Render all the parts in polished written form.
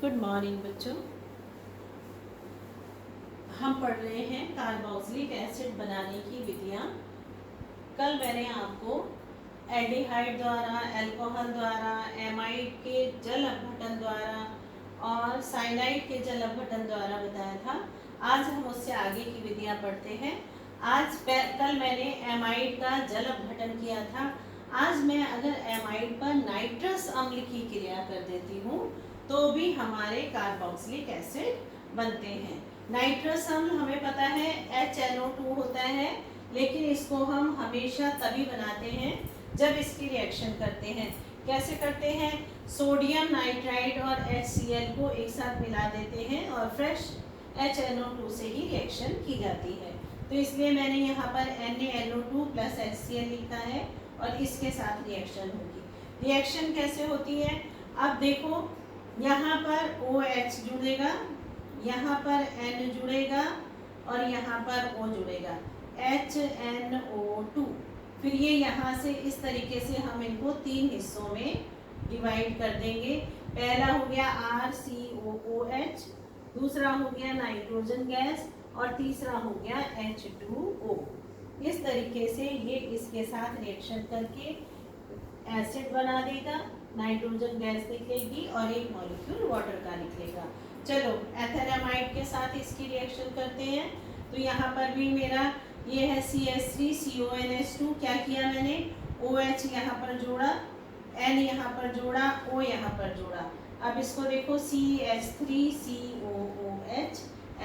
Good morning बच्चों। हम पढ़ रहे हैं कार्बोक्सिलिक एसिड बनाने की विधियाँ। कल मैंने आपको एल्डिहाइड द्वारा, अल्कोहल द्वारा, एमाइड के जल अपघटन द्वारा और साइनाइड के जल अपघटन द्वारा बताया था। आज हम उससे आगे की विधियाँ पढ़ते हैं। कल मैंने एमाइड का जल अपघटन किया था। आज मैं अगर एमाइड पर नाइट्रस अम्ल की क्रिया कर देती हूँ तो भी हमारे कार्बोक्सिलिक एसिड बनते हैं। नाइट्रस अम्ल हमें पता है HNO2 होता है, लेकिन इसको हम हमेशा तभी बनाते हैं जब इसकी रिएक्शन करते हैं। कैसे करते हैं? सोडियम नाइट्राइड और HCl को एक साथ मिला देते हैं और फ्रेश HNO2 से ही रिएक्शन की जाती है। तो इसलिए मैंने यहाँ पर NaNO2 प्लस HCl लिखा है और इसके साथ रिएक्शन होगी। रिएक्शन कैसे होती है? अब देखो, यहाँ पर OH जुड़ेगा, यहाँ पर N जुड़ेगा और यहाँ पर O जुड़ेगा, HNO2। फिर ये यहाँ से इस तरीके से हम इनको 3 हिस्सों में डिवाइड कर देंगे। पहला हो गया RCOOH, दूसरा हो गया नाइट्रोजन गैस और तीसरा हो गया H2O। इस तरीके से ये इसके साथ रिएक्शन करके एसिड बना देगा, नाइट्रोजन गैस निकलेगी और एक मॉलिक्यूल वाटर का निकलेगा। चलो एथेनामाइड के साथ इसकी रिएक्शन करते हैं। तो यहाँ पर भी मेरा ये है CH3CONH2। क्या किया मैंने? OH यहाँ पर जोड़ा, N यहाँ पर जोड़ा, O यहाँ पर जोड़ा। अब इसको देखो, CH3COOH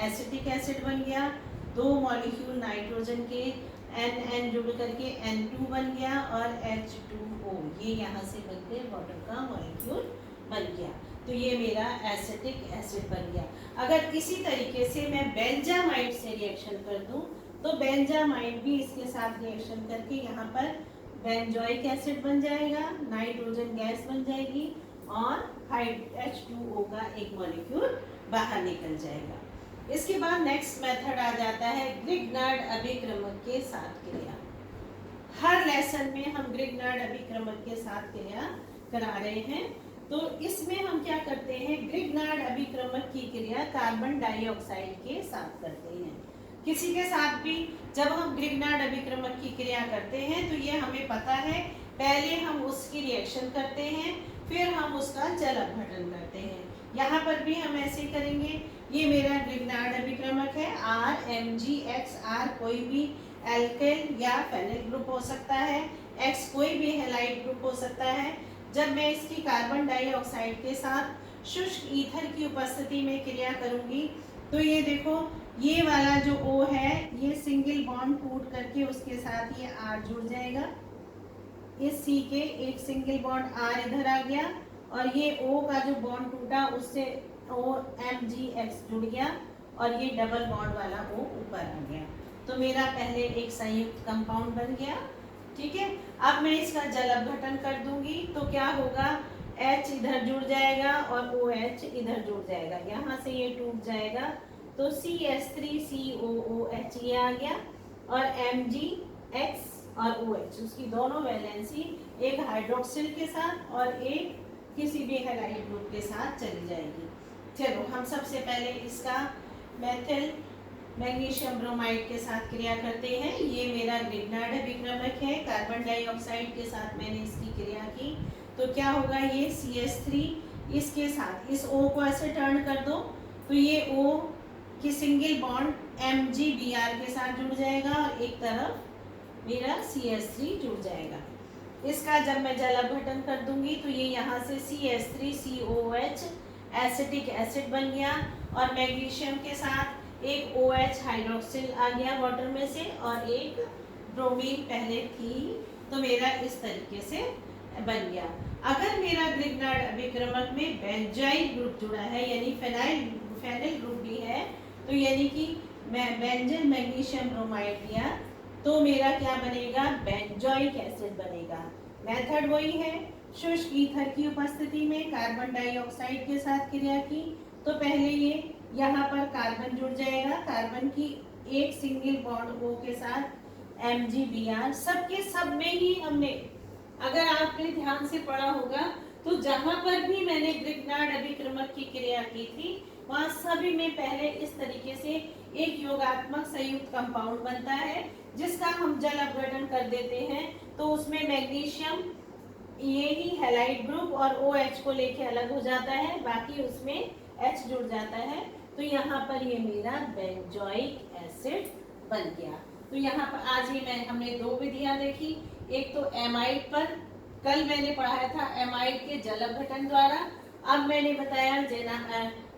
एसिटिक एसिड बन गया। 2 मॉलिक्यूल नाइट्रोजन के N जुड़ करके N2 बन गया और H2O ये यहाँ से बनकर वाटर का मॉलिक्यूल बन गया। तो ये मेरा एसिटिक एसिड बन गया। अगर इसी तरीके से मैं बेंजामाइड से रिएक्शन कर दूं तो बेंजामाइड भी इसके साथ रिएक्शन करके यहाँ पर बेंजोइक एसिड बन जाएगा, नाइट्रोजन गैस बन जाएगी और H2O का एक मॉलिक्यूल बाहर निकल जाएगा। इसके बाद नेक्स्ट मेथड आ जाता है ग्रिग्नार्ड अभिक्रमक के साथ क्रिया। हर लेसन में हम ग्रिग्नार्ड अभिक्रमक के साथ क्रिया करा रहे हैं। तो इसमें हम क्या करते हैं? ग्रिग्नार्ड अभिक्रमक की क्रिया कार्बन डाइऑक्साइड के साथ करते हैं। किसी के साथ भी जब हम ग्रिग्नार्ड अभिक्रमक की क्रिया करते हैं तो ये हमें पता है, पहले हम उसकी रिएक्शन करते हैं, फिर हम उसका जल अपघटन करते हैं। यहाँ पर भी हम ऐसे करेंगे। ये मेरा ग्रिग्नार्ड अभिक्रमक है, RMgXR कोई भी एल्केन या फेनिल ग्रुप हो सकता है, X कोई भी हैलाइड ग्रुप हो सकता है। जब मैं इसकी कार्बन डाइऑक्साइड के साथ शुष्क ईथर की उपस्थिति में क्रिया करूंगी तो ये देखो, ये वाला जो O है ये सिंगल बॉन्ड टूट करके उसके साथ ये R जुड़ जाएगा। इस C के एक सिंगल बॉन्ड R इधर आ गया और ये O का जो बॉन्ड टूटा उससे OMgX जुड़ गया और ये डबल बॉन्ड वाला O ऊपर आ गया। तो मेरा पहले एक संयुक्त कंपाउंड बन गया। ठीक है, अब मैं इसका जल अपघटन कर दूंगी तो क्या होगा? H इधर जुड़ जाएगा और OH इधर जुड़ जाएगा, यहाँ से ये टूट जाएगा तो CH3COOH ये आ गया और MgX और OH उसकी दोनों वैलेंसी एक हाइड्रोक्सिल के साथ और एक किसी भी हैलाइड ग्रुप के साथ चली जाएगी। चलो हम सबसे पहले इसका मेथिल मैग्नीशियम ब्रोमाइड के साथ क्रिया करते हैं। ये मेरा ग्रिग्नार्ड अभिक्रमक है, कार्बन डाइऑक्साइड के साथ मैंने इसकी क्रिया की तो क्या होगा? ये CH3 इसके साथ इस O को ऐसे टर्न कर दो तो ये O की सिंगल बॉन्ड MgBr के साथ जुड़ जाएगा और एक तरफ मेरा CH3 जुड़ जाएगा। इसका जब मैं जल अपघटन कर दूंगी तो ये यहाँ से CH3COOH एसिटिक एसिड बन गया और मैग्नीशियम के साथ एक OH हाइड्रोक्सिल आ गया वाटर में से और एक ब्रोमीन पहले थी, तो मेरा इस तरीके से बन गया। अगर मेरा ग्रिग्नार्ड अभिक्रमक में बेंजाइल ग्रुप जुड़ा है यानी फेनिल ग्रुप भी है, तो यानी कि मैं बेंजल मैग्नीशियम ब्रोमाइड लिया तो मेरा क्या बनेगा? बेंजोइक एसिड बनेगा। मेथड वही है, शुष्क ईथर की उपस्थिति में कार्बन डाइऑक्साइड के साथ क्रिया की तो पहले ये यहाँ पर कार्बन जुड़ जाएगा, कार्बन की एक सिंगल बॉन्ड O के साथ MgBr, सबके सब में ही हमने, अगर आपने ध्यान से पढ़ा होगा तो जहां पर भी मैंने ग्रिग्नार्ड अभिक्रमक की क्रिया की थी वहां सभी में पहले इस तरीके से एक योगात्मक संयुक्त कंपाउंड बनता है जिसका हम जल अपघटन कर देते हैं, तो उसमें मैग्नीशियम ये ही हैलाइड ग्रुप और OH को लेके अलग हो जाता है, बाकी उसमें H जुड़ जाता है। तो यहाँ पर ये मेरा बेंजोइक एसिड बन गया। तो यहाँ पर आज ही हमने दो विधियां देखी, एक तो एमाइड पर कल मैंने पढ़ाया था एमाइड के जल अपघटन द्वारा, अब मैंने बताया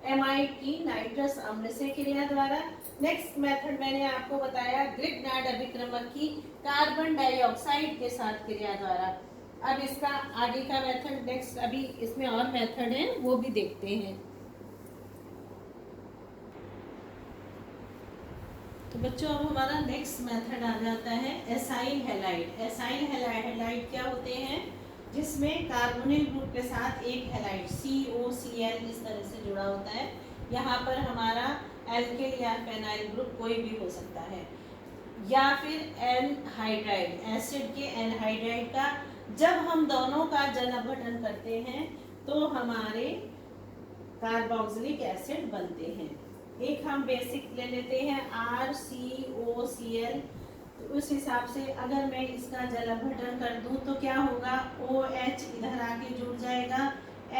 एमाइड की नाइट्रस अम्ल से क्रिया द्वारा। नेक्स्ट मेथड मैंने आपको बताया ग्रिग्नार्ड अभिक्रमक की कार्बन डाइऑक्साइड के साथ क्रिया द्वारा। अब इसका आगे का मेथड नेक्स्ट, अभी इसमें और मेथड है वो भी देखते हैं। तो बच्चों अब हमारा नेक्स्ट मेथड आ जाता है एसाइल हैलाइड। एसाइल हैलाइड क्या होते हैं, जिसमें कार्बोनिल ग्रुप के साथ एक हैलाइड COCl इस तरह से जुड़ा होता है। यहाँ पर हमारा एल्किल या फेनाइल ग्रुप कोई भी हो सकता है, या फिर एनहाइड्राइड एसिड के एनहाइड्राइड का जब हम दोनों का जल अपघटन करते हैं तो हमारे कार्बोक्सिलिक एसिड बनते हैं। एक हम बेसिक ले लेते हैं RCOCl, तो उस हिसाब से अगर मैं इसका जल अपघटन कर दूं तो क्या होगा, OH इधर आके जुड़ जाएगा,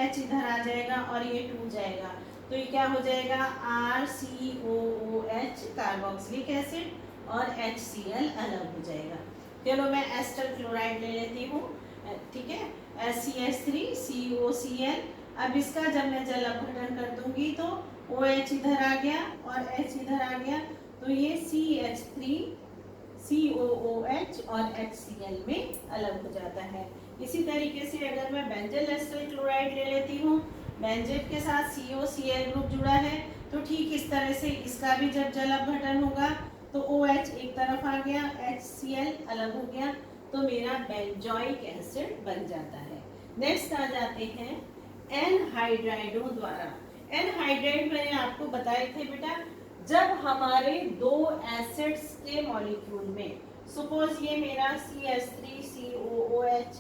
H इधर आ जाएगा और ये टूट जाएगा, तो ये क्या हो जाएगा RCOOH कार्बोक्सिलिक एसिड और HCl अलग हो जाएगा। चलो मैं एस्टर क्लोराइड ले लेती हूँ, ठीक है, CH3COCl। अब इसका जब मैं जल अपघटन कर दूंगी तो OH इधर आ गया और H इधर आ गया, तो ये CH3 COOH और HCl में अलग हो जाता है। इसी तरीके से अगर मैं बेंजल एस्टर क्लोराइड ले लेती हूँ, बेंजेट के साथ COCl ग्रुप जुड़ा है, तो ठीक इस तरह से इसका भी जब जल अपघटन होगा तो OH एक तरफ आ गया, HCl अलग हो गया, तो मेरा बेंजोइक एसिड बन जाता है। नेक्स्ट आ जाते हैं एनहाइड्राइडों द्वारा। एनहाइड्राइड मैंने आपको बताए थे बेटा, जब हमारे दो एसिड्स के मॉलिक्यूल में, सपोज ये मेरा CH3COOH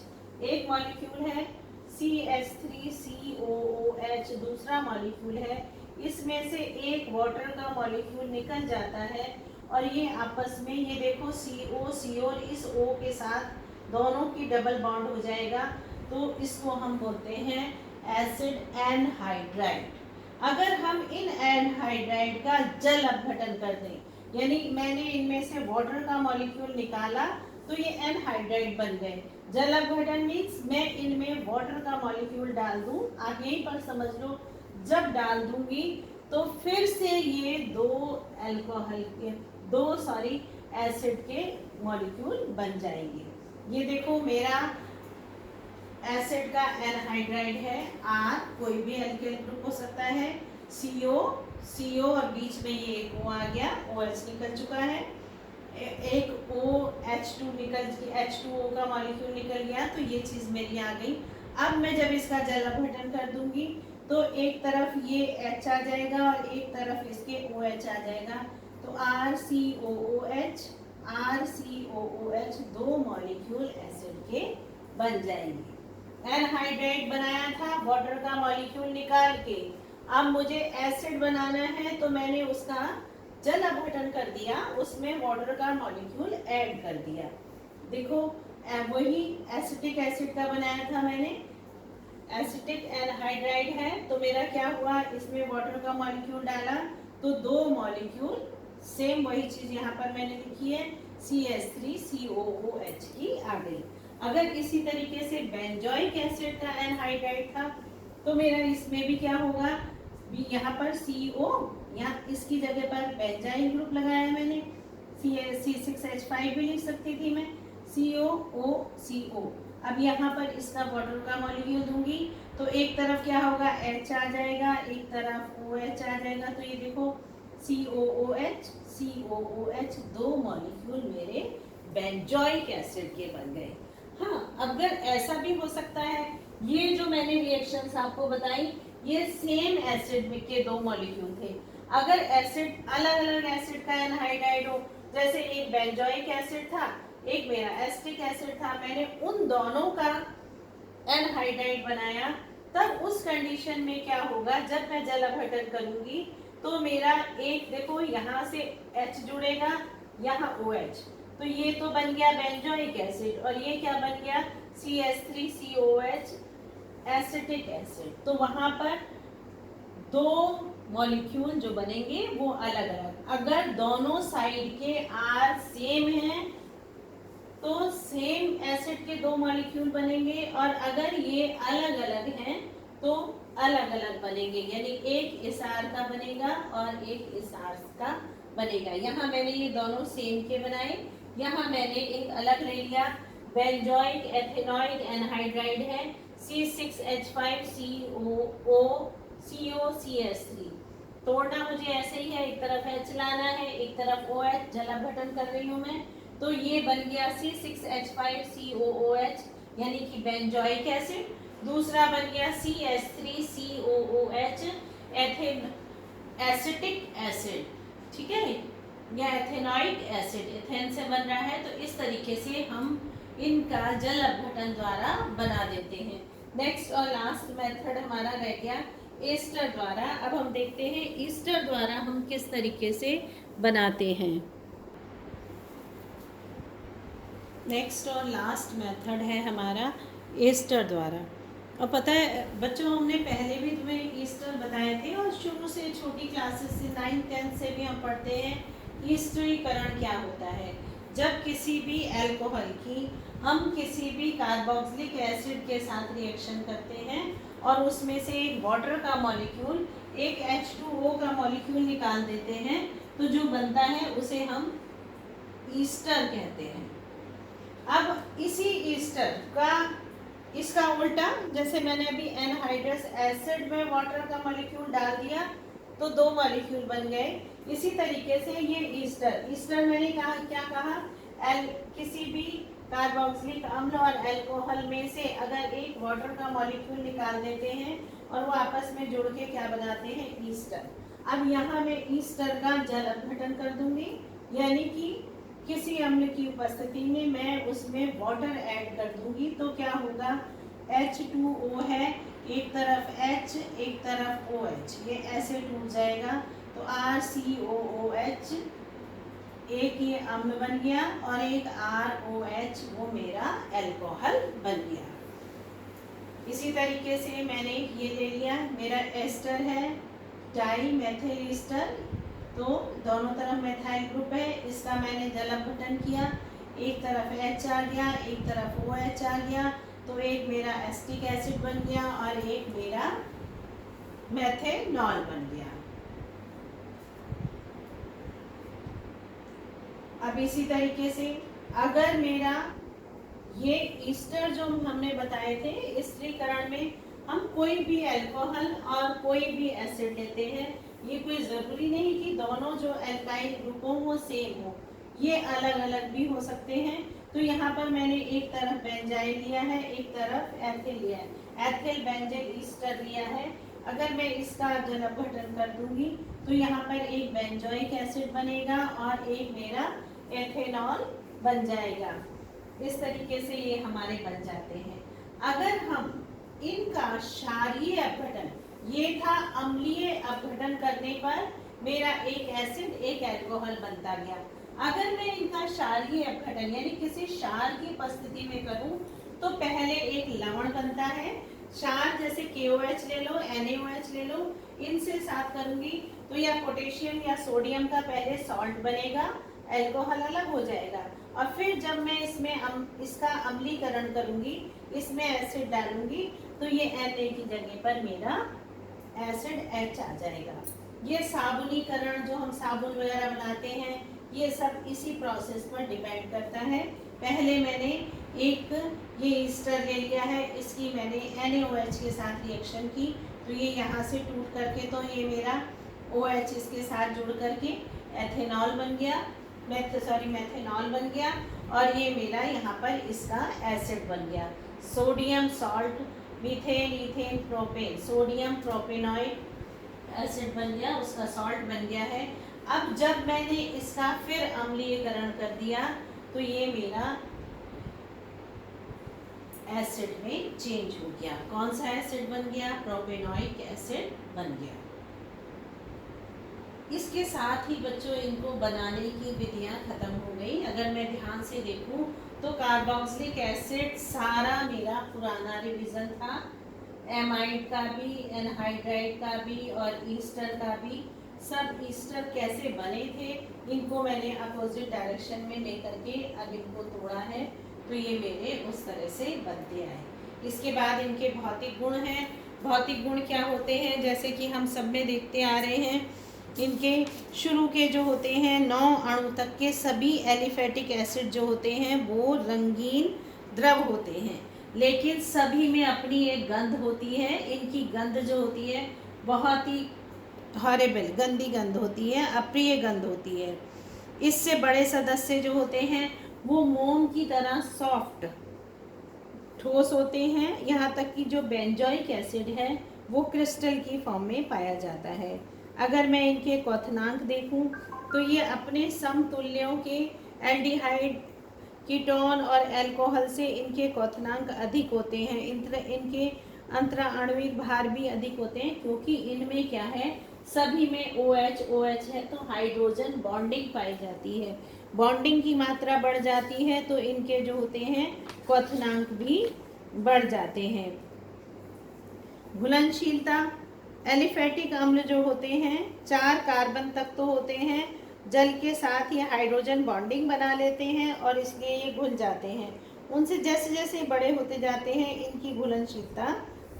एक मॉलिक्यूल है, CH3COOH दूसरा मॉलिक्यूल है, इसमें से एक वाटर का मॉलिक्यूल निकल जाता है और ये आपस में, ये देखो CO और इस O के साथ दोनों की डबल बॉन्ड हो जाएगा, तो इसको हम बोलते हैं एसिड एनहाइड्राइड। अगर हम इन एनहाइड्राइड का जल अपघटन कर दें, यानी मैंने इनमें से वाटर का मॉलिक्यूल निकाला तो ये एनहाइड्राइड बन गए। जल अपघटन मीन्स मैं इनमें वाटर का मॉलिक्यूल डाल दूं, आप यहीं पर समझ लो, जब डाल दूंगी तो फिर से ये दो एसिड के मॉलिक्यूल बन जाएंगे। ये देखो मेरा एसिड का एनहाइड्राइड है R, कोई भी एल्किल ग्रुप हो सकता है, CO और बीच में ये एक O आ गया, OH निकल चुका है, एक OH2 H2O का मॉलिक्यूल निकल गया, तो ये चीज मेरी आ गई। अब मैं जब इसका जल अपघटन कर दूंगी तो एक तरफ ये H आ जाएगा और एक तरफ इसके OH आ जाएगा, तो RCOOH दो मॉलिक्यूल एसिड के बन जाएंगे। एनहाइड्राइड बनाया था वाटर का मॉलिक्यूल निकाल के, अब मुझे एसिड बनाना है तो मैंने उसका जल अपघटन कर दिया, उसमें वाटर का मॉलिक्यूल ऐड कर दिया। देखो वही एसिटिक एसिड का बनाया था मैंने, एसिटिक एनहाइड्राइड है, तो मेरा क्या हुआ, इसमें वाटर का मॉलिक्यूल डाला तो दो मॉलिक्यूल, सेम वही चीज यहाँ पर मैंने लिखी है, CH3COOH की आ गई। अगर इसी तरीके से बेंजोइक एसिड का एनहाइड्राइड था तो मेरा इसमें भी क्या होगा, यहाँ पर CO, यहाँ इसकी जगह पर बेंजाइन ग्रुप लगाया मैंने, C6H5 भी लिख सकती थी मैं, COO। अब यहाँ पर इसका वाटर का मॉलिक्यूल दूंगी तो एक तरफ क्या होगा, H आ जाएगा, एक तरफ OH आ जाएगा, तो ये देखो COOH दो मॉलिक्यूल मेरे बेंजोइक एसिड के बन गए। हाँ, अगर ऐसा भी हो सकता है, ये जो मैंने रिएक्शंस आपको बताई ये सेम एसिड में के दो मॉलिक्यूल थे, अगर एसिड अलग अलग एसिड का एनहाइड्राइड हो, जैसे एक बेंजोइक एसिड था एक मेरा एसिटिक एसिड था, मैंने उन दोनों का एनहाइड्राइड बनाया, तब उस कंडीशन में क्या होगा, जब मैं जल अपघटन करूंगी तो मेरा एक देखो यहाँ से H जुड़ेगा, यहाँ OH, तो ये तो बन गया बेंजोइक एसिड, और ये क्या बन गया CH3COH एसिटिक एसिड। तो वहां पर दो मॉलिक्यूल जो बनेंगे वो अलग अलग, अगर दोनों साइड के R सेम हैं तो सेम एसिड के दो मॉलिक्यूल बनेंगे, और अगर ये अलग अलग हैं तो अलग अलग बनेंगे, यानी एक इस R का बनेगा और एक इस R का बनेगा। यहाँ मैंने ये दोनों सेम के बनाए, यहाँ मैंने एक अलग ले लिया, बेंजोइक एथेनॉइड एनहाइड्राइड है C6H5COCO3, तोड़ना मुझे ऐसे ही है, एक तरफ H लाना है, एक तरफ OH, जल अपघटन कर रही हूँ मैं, तो ये बन गया C6H5COOH यानी कि बेंजोइक एसिड, दूसरा बन गया CH3COOH एसिटिक एसिड, ठीक है, या एथेनॉइक एसिड, एथेन से बन रहा है, तो इस तरीके से हम इनका जल अपघटन द्वारा बना देते हैं। नेक्स्ट और लास्ट मेथड हमारा रह गया एस्टर द्वारा। अब हम देखते हैं एस्टर द्वारा हम किस तरीके से बनाते हैं। नेक्स्ट और लास्ट मेथड है हमारा एस्टर द्वारा। और पता है बच्चों, हमने पहले भी तुम्हें ईस्टर बताए थे, और शुरू से छोटी क्लासेस से 9th 10th से भी हम पढ़ते हैं ईस्टरीकरण क्या होता है। जब किसी भी अल्कोहल की हम किसी भी कार्बोक्सिलिक एसिड के साथ रिएक्शन करते हैं और उसमें से एक वाटर का मॉलिक्यूल, एक H2O का मॉलिक्यूल निकाल देते हैं, तो जो बनता है उसे हम ईस्टर कहते हैं। अब इसी ईस्टर का इसका उल्टा, जैसे मैंने अभी एनहाइड्रस एसिड में वाटर का मॉलिक्यूल डाल दिया तो दो मॉलिक्यूल बन गए, इसी तरीके से ये ईस्टर मैंने कहा क्या कहा, किसी भी कार्बोक्सिलिक अम्ल और अल्कोहल में से अगर एक वाटर का मॉलिक्यूल निकाल देते हैं और वो आपस में जुड़ के क्या बनाते हैं, ईस्टर। अब यहाँ मैं ईस्टर का जल अपघटन कर दूंगी, यानी कि किसी अम्ल की उपस्थिति में मैं उसमें वाटर ऐड कर दूंगी, तो क्या होगा, H2O है, एक तरफ H एक तरफ OH, ये ऐसे टूट जाएगा, तो RCOOH एक ये अम्ल बन गया और एक ROH वो मेरा अल्कोहल बन गया। इसी तरीके से मैंने ये ले लिया, मेरा एस्टर है डाई मेथिल ईस्टर, तो दोनों तरफ मेथाइल ग्रुप है, इसका मैंने जल अपघटन किया, एक तरफ H आ गया एक तरफ OH आ गया, तो एक मेरा एसिटिक एसिड बन गया और एक मेरा मेथेनॉल बन गया। अब इसी तरीके से अगर मेरा ये ईस्टर जो हमने बताए थे, ईस्टरीकरण में हम कोई भी अल्कोहल और कोई भी एसिड लेते हैं, ये कोई ज़रूरी नहीं कि दोनों जो एल्काइल ग्रुप हो वो सेम हो, ये अलग अलग भी हो सकते हैं। तो यहाँ पर मैंने एक तरफ बेंजाइल लिया है, एक तरफ एथिल लिया है, एथिल बेंजाइल ईस्टर लिया है। अगर मैं इसका जल अपघटन कर दूंगी तो यहाँ पर एक बेंजोइक एसिड बनेगा और एक मेरा एथेनॉल बन जाएगा। इस तरीके से ये हमारे बन जाते हैं। अगर हम इनका क्षारीय अपघटन, ये था अम्लीय अपघटन करने पर मेरा एक एसिड एक अल्कोहल बनता गया। अगर मैं इनका क्षारीय अपघटन यानी किसी क्षार की उपस्थिति में करूं तो पहले एक लवण बनता है, क्षार जैसे KOH ले लो, NaOH ले लो, इनसे साथ करूंगी तो या पोटेशियम या सोडियम का पहले सॉल्ट बनेगा, अल्कोहल अलग हो जाएगा, और फिर जब मैं इसमें इसका अम्लीकरण करूंगी, इसमें एसिड डालूंगी, तो ये Na की जगह पर मेरा एसिड H आ जाएगा। ये साबुनीकरण जो हम साबुन वगैरह बनाते हैं, ये सब इसी प्रोसेस पर डिपेंड करता है। पहले मैंने एक ये ईस्टर ले लिया है, इसकी मैंने NaOH के साथ रिएक्शन की, तो ये यहाँ से टूट करके, तो ये मेरा OH इसके साथ जुड़ करके एथेनॉल बन गया, मेथेनॉल बन गया, और ये मेरा यहाँ पर इसका एसिड बन गया। Sodium salt, methane ethane propane, sodium propanoid acid बन गया, उसका सॉल्ट बन गया है। अब जब मैंने इसका फिर अम्लीयकरण कर दिया तो ये मेरा एसिड में चेंज हो गया। कौन सा एसिड बन गया? प्रोपेनोइक एसिड बन गया। इसके साथ ही बच्चों इनको बनाने की विधियां खत्म हो गई। अगर मैं ध्यान से देखूं तो कार्बोक्सिलिक एसिड सारा मेरा पुराना रिवीजन था, एमाइड का भी, एनहाइड्राइड का भी और ईस्टर का भी। सब ईस्टर कैसे बने थे इनको मैंने अपोजिट डायरेक्शन में लेकर के अब इनको तोड़ा है, तो ये मेरे उस तरह से बनते आए। इसके बाद इनके भौतिक गुण हैं। भौतिक गुण क्या होते हैं? जैसे कि हम सब में देखते आ रहे हैं, इनके शुरू के जो होते हैं 9 अणु तक के सभी एलिफेटिक एसिड जो होते हैं वो रंगीन द्रव होते हैं, लेकिन सभी में अपनी एक गंध होती है। इनकी गंध जो होती है बहुत ही हॉरेबल, गंदी गंध होती है, अप्रिय गंध होती है। इससे बड़े सदस्य जो होते हैं वो मोम की तरह सॉफ्ट ठोस होते हैं। यहाँ तक कि जो बेंजोइक एसिड है वो क्रिस्टल की फॉर्म में पाया जाता है। अगर मैं इनके क्वथनांक देखूं तो ये अपने समतुल्यों के एल्डिहाइड, कीटोन और अल्कोहल से इनके क्वथनांक अधिक होते हैं। इनके अंतराणविक भार भी अधिक होते हैं, क्योंकि इनमें क्या है, सभी में OH है, तो हाइड्रोजन बॉन्डिंग पाई जाती है। बॉन्डिंग की मात्रा बढ़ जाती है तो इनके जो होते हैं क्वथनांक भी बढ़ जाते हैं। घुलनशीलता, एलिफेटिक अम्ल जो होते हैं 4 कार्बन तक तो होते हैं, जल के साथ ये हाइड्रोजन बॉन्डिंग बना लेते हैं और इसलिए ये घुल जाते हैं। उनसे जैसे जैसे बड़े होते जाते हैं इनकी घुलनशीलता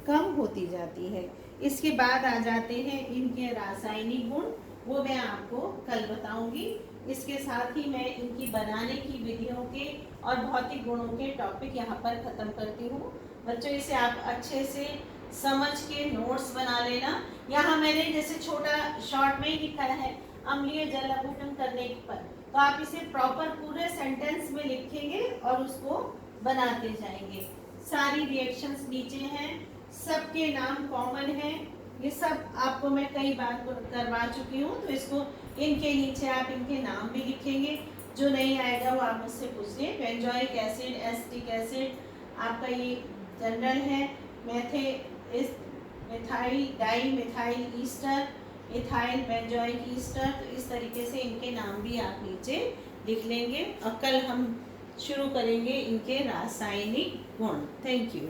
कम होती जाती है। इसके बाद आ जाते हैं इनके रासायनिक गुण, वो मैं आपको कल बताऊंगी। इसके साथ ही मैं इनकी बनाने की विधियों के और भौतिक गुणों के टॉपिक यहाँ पर ख़त्म करती हूँ। बच्चों इसे आप अच्छे से समझ के नोट्स बना लेना। यहाँ मैंने जैसे छोटा शॉर्ट में ही लिखा है अम्लीय जल अघटन करने पर, तो आप इसे प्रॉपर पूरे सेंटेंस में लिखेंगे और उसको बनाते जाएंगे। सारी रिएक्शंस नीचे हैं, सबके नाम कॉमन हैं, ये सब आपको मैं कई बार करवा चुकी हूँ, तो इसको इनके नीचे आप इनके नाम भी लिखेंगे। जो नहीं आएगा वो आप मुझसे पूछिए। बेंजोइक एसिड, एसिटिक एसिड आपका ये जनरल है। Methyl di methyl Easter, ethyl benzoic Easter, तो इस तरीके से इनके नाम भी आप नीचे लिख लेंगे और कल हम शुरू करेंगे इनके रासायनिक गुण। Thank you.